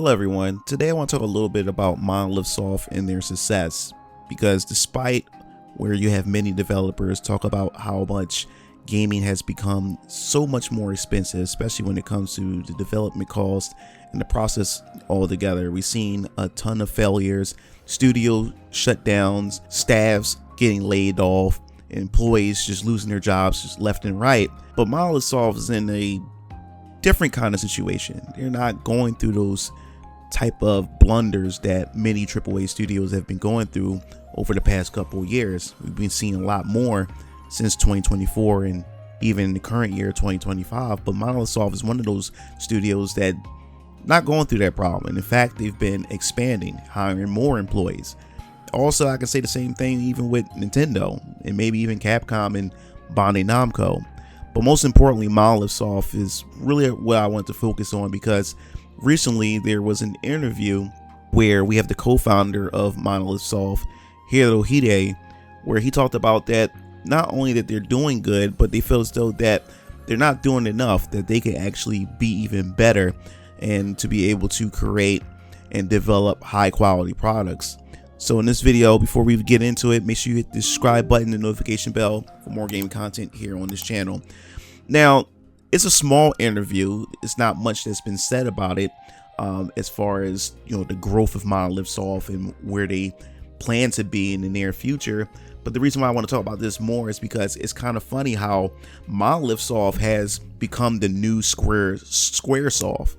Hello everyone, today I want to talk a little bit about Monolith Soft and their success, because despite where you have many developers talk about how much gaming has become so much more expensive, especially when it comes to the development cost and the process altogether, we've seen a ton of failures, studio shutdowns, staffs getting laid off, employees just losing their jobs just left and right. But Monolith Soft is in a different kind of situation. They're not going through those type of blunders that many AAA studios have been going through over the past couple of years. We've been seeing a lot more since 2024 and even in the current year 2025, but Monolith Soft is one of those studios that not going through that problem, and in fact they've been expanding, hiring more employees. Also, I can say the same thing even with Nintendo and maybe even Capcom and Bandai Namco. But most importantly, Monolith Soft is really what I want to focus on, because recently there was an interview where we have the co-founder of Monolith Soft, Hirohide, where he talked about that not only that they're doing good, but they feel as though that they're not doing enough, that they can actually be even better and to be able to create and develop high quality products. So in this video, before we get into it, make sure you hit the subscribe button and notification bell for more gaming content here on this channel. Now, it's a small interview. It's not much that's been said about it as far as, the growth of Monolith Soft and where they plan to be in the near future. But the reason why I want to talk about this more is because it's kind of funny how Monolith Soft has become the new Square Soft.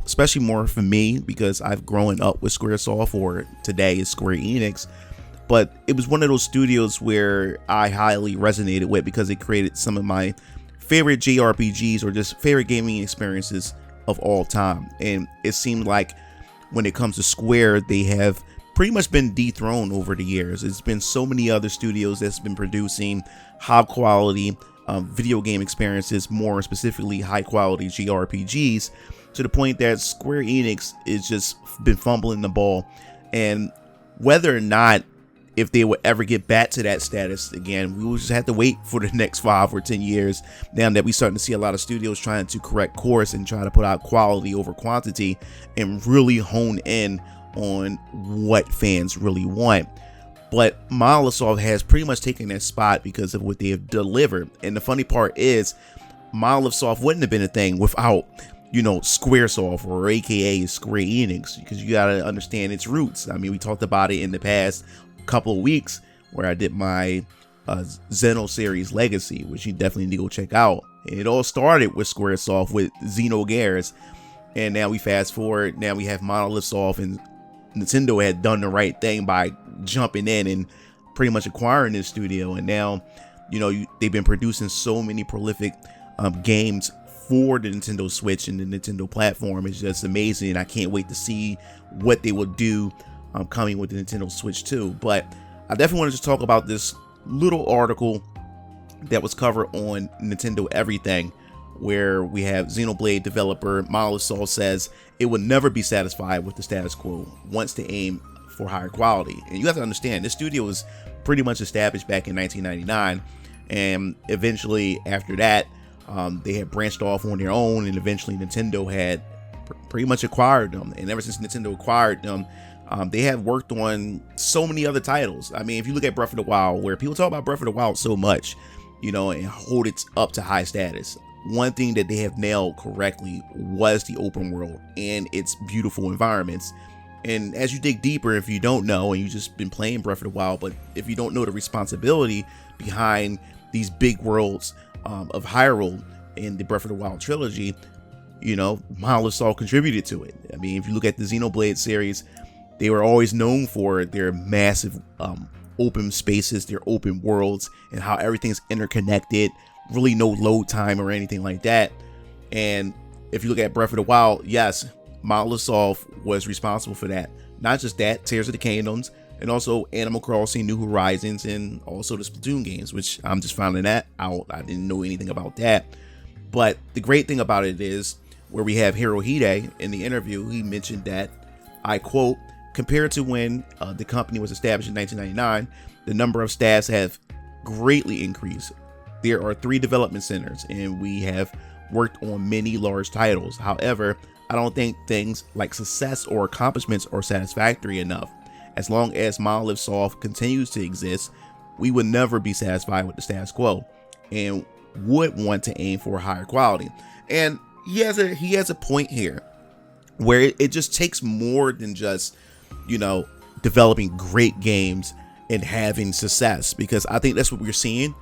Especially more for me, because I've grown up with Squaresoft, or today is Square Enix. But it was one of those studios where I highly resonated with, because it created some of my favorite JRPGs or just favorite gaming experiences of all time. And it seemed like when it comes to Square, they have pretty much been dethroned over the years. It's been so many other studios that's been producing high quality video game experiences, more specifically high quality JRPGs, to the point that Square Enix is just been fumbling the ball. And whether or not if they would ever get back to that status again, we will just have to wait for the next 5 or 10 years, now that we're starting to see a lot of studios trying to correct course and try to put out quality over quantity and really hone in on what fans really want. But Monolith Soft has pretty much taken that spot because of what they have delivered. And the funny part is, Monolith Soft wouldn't have been a thing without Squaresoft, or aka Square Enix, because you gotta understand its roots. I mean, we talked about it in the past couple of weeks where I did my Xeno series Legacy, which you definitely need to go check out. And it all started with Squaresoft with Xenogears, and now we fast forward. Now we have Monolith Soft, and Nintendo had done the right thing by jumping in and pretty much acquiring this studio. And now, they've been producing so many prolific games for the Nintendo Switch and the Nintendo platform. Is just amazing. I can't wait to see what they will do coming with the Nintendo Switch 2. But I definitely wanted to talk about this little article that was covered on Nintendo Everything, where we have Xenoblade developer Monolith Soft says it will never be satisfied with the status quo, wants to aim for higher quality. And you have to understand, this studio was pretty much established back in 1999, and eventually after that they had branched off on their own, and eventually Nintendo had pretty much acquired them. And ever since Nintendo acquired them, they have worked on so many other titles. I mean, if you look at Breath of the Wild, where people talk about Breath of the Wild so much, and hold it up to high status, one thing that they have nailed correctly was the open world and its beautiful environments. And as you dig deeper, if you don't know, and you've just been playing Breath of the Wild, but if you don't know the responsibility behind these big worlds of Hyrule in the Breath of the Wild trilogy, Monolith Soft contributed to it. I mean, if you look at the Xenoblade series, they were always known for their massive open spaces, their open worlds, and how everything's interconnected, really no load time or anything like that. And if you look at Breath of the Wild, yes, Monolith Soft was responsible for that. Not just that, Tears of the Kingdoms, and also Animal Crossing New Horizons, and also the Splatoon games, which I'm just finding that out. I didn't know anything about that. But the great thing about it is, where we have Hirohide in the interview, he mentioned that, I quote, "Compared to when the company was established in 1999, the number of staffs have greatly increased. There are 3 development centers, and we have worked on many large titles. However, I don't think things like success or accomplishments are satisfactory enough. As long as Monolith Soft continues to exist, we would never be satisfied with the status quo and would want to aim for higher quality. And he has a point here where it just takes more than just, developing great games and having success, because I think that's what we're seeing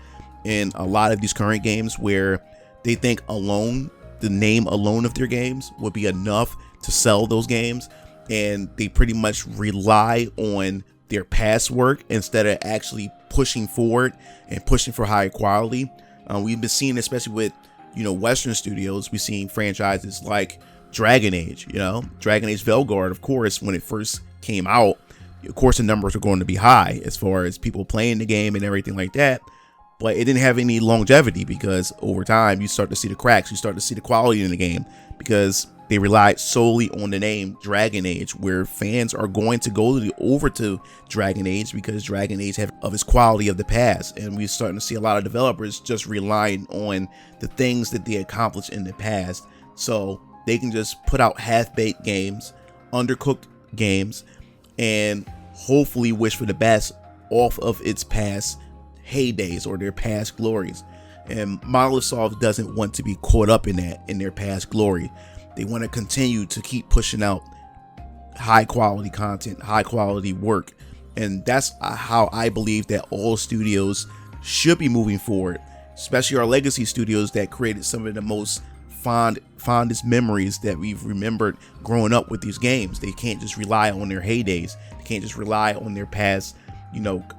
in a lot of these current games, where they think the name alone of their games would be enough to sell those games, and they pretty much rely on their past work instead of actually pushing forward and pushing for higher quality. We've been seeing, especially with Western studios, we've seen franchises like Dragon Age. Dragon Age Veilguard, of course, when it first came out, of course the numbers are going to be high as far as people playing the game and everything like that, but it didn't have any longevity, because over time you start to see the cracks, you start to see the quality in the game, because they relied solely on the name Dragon Age, where fans are going to go over to Dragon Age because Dragon Age have of its quality of the past. And we're starting to see a lot of developers just relying on the things that they accomplished in the past, so they can just put out half-baked games, undercooked games, and hopefully wish for the best off of its past heydays or their past glories. And Monolith Soft doesn't want to be caught up in that, in their past glory. They want to continue to keep pushing out high quality content, high quality work. And that's how I believe that all studios should be moving forward, especially our legacy studios that created some of the most fondest memories that we've remembered growing up with these games. They can't just rely on their heydays. They can't just rely on their past,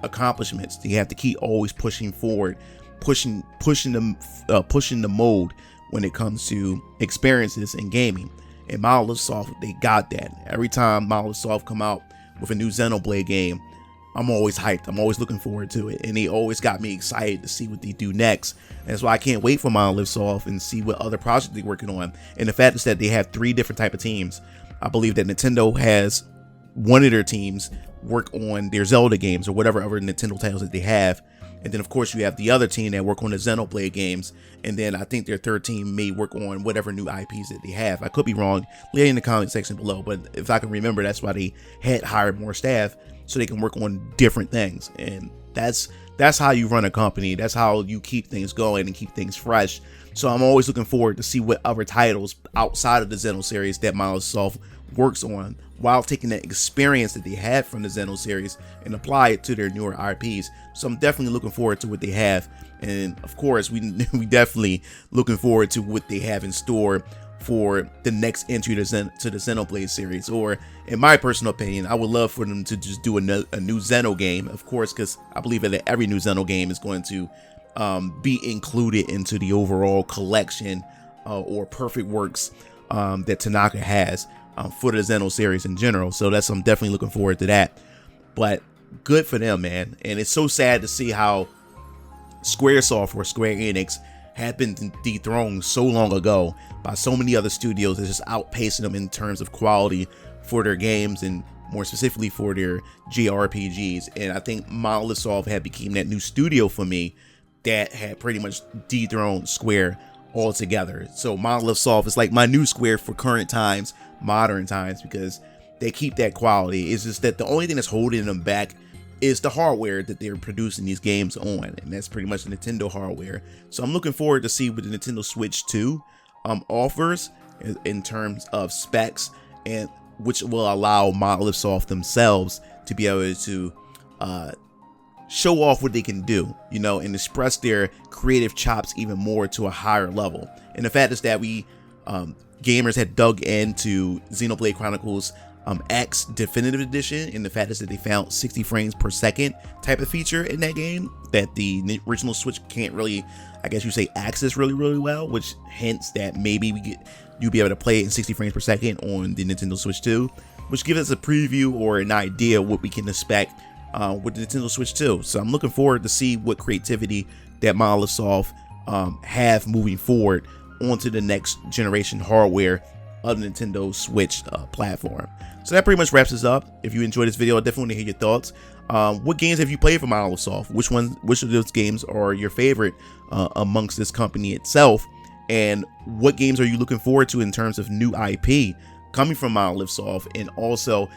accomplishments. They have to keep always pushing forward, pushing the mold when it comes to experiences in gaming. And Monolith Soft, they got that. Every time Monolith Soft come out with a new Xenoblade game, I'm always hyped. I'm always looking forward to it, and they always got me excited to see what they do next. And that's why I can't wait for Monolith Soft and see what other projects they're working on. And the fact is that they have 3 different type of teams. I believe that Nintendo has one of their teams work on their Zelda games or whatever other Nintendo titles that they have, and then of course you have the other team that work on the Xenoblade games, and then I think their third team may work on whatever new IPs that they have. I could be wrong, leave it in the comment section below, but if I can remember, that's why they had hired more staff, so they can work on different things. And that's how you run a company. That's how you keep things going and keep things fresh. So I'm always looking forward to see what other titles outside of the Xeno series that Monolith Soft works on, while taking that experience that they had from the Xeno series and apply it to their newer IPs. So I'm definitely looking forward to what they have. And of course, we definitely looking forward to what they have in store for the next entry to the Xenoblade series. Or in my personal opinion, I would love for them to just do a new Xeno game, of course, because I believe that every new Xeno game is going to be included into the overall collection or perfect works that Tanaka has for the Xeno series in general. So I'm definitely looking forward to that. But good for them, man. And it's so sad to see how Squaresoft or Square Enix had been dethroned so long ago by so many other studios that's just outpacing them in terms of quality for their games, and more specifically for their JRPGs. And I think Monolith Soft had become that new studio for me that had pretty much dethroned Square altogether. So Monolith Soft is like my new Square for current times, modern times, because they keep that quality. It's just that the only thing that's holding them back is the hardware that they're producing these games on, and that's pretty much the Nintendo hardware. So I'm looking forward to see what the Nintendo Switch 2 offers in terms of specs, and which will allow Monolith Soft themselves to be able to show off what they can do, and express their creative chops even more to a higher level. And the fact is that we gamers had dug into Xenoblade Chronicles X Definitive Edition, and the fact is that they found 60 frames per second type of feature in that game that the original Switch can't really, I guess you say, access really well, which hints that maybe you'll be able to play it in 60 frames per second on the Nintendo Switch 2, which gives us a preview or an idea what we can expect with the Nintendo Switch 2. So I'm looking forward to see what creativity that Monolith Soft have moving forward onto the next generation hardware of the Nintendo Switch platform. So that pretty much wraps us up. If you enjoyed this video, I definitely want to hear your thoughts. What games have you played for Monolith Soft? Which of those games are your favorite amongst this company itself? and what games are you looking forward to in terms of new IP coming from Monolith Soft, and also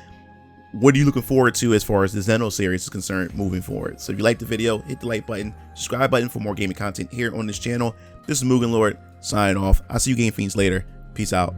what are you looking forward to as far as the Xeno series is concerned moving forward. So if you like the video, hit the like button, subscribe button for more gaming content here on this channel. This is MugenLord signing off. I'll see you Game Fiends later. Peace out.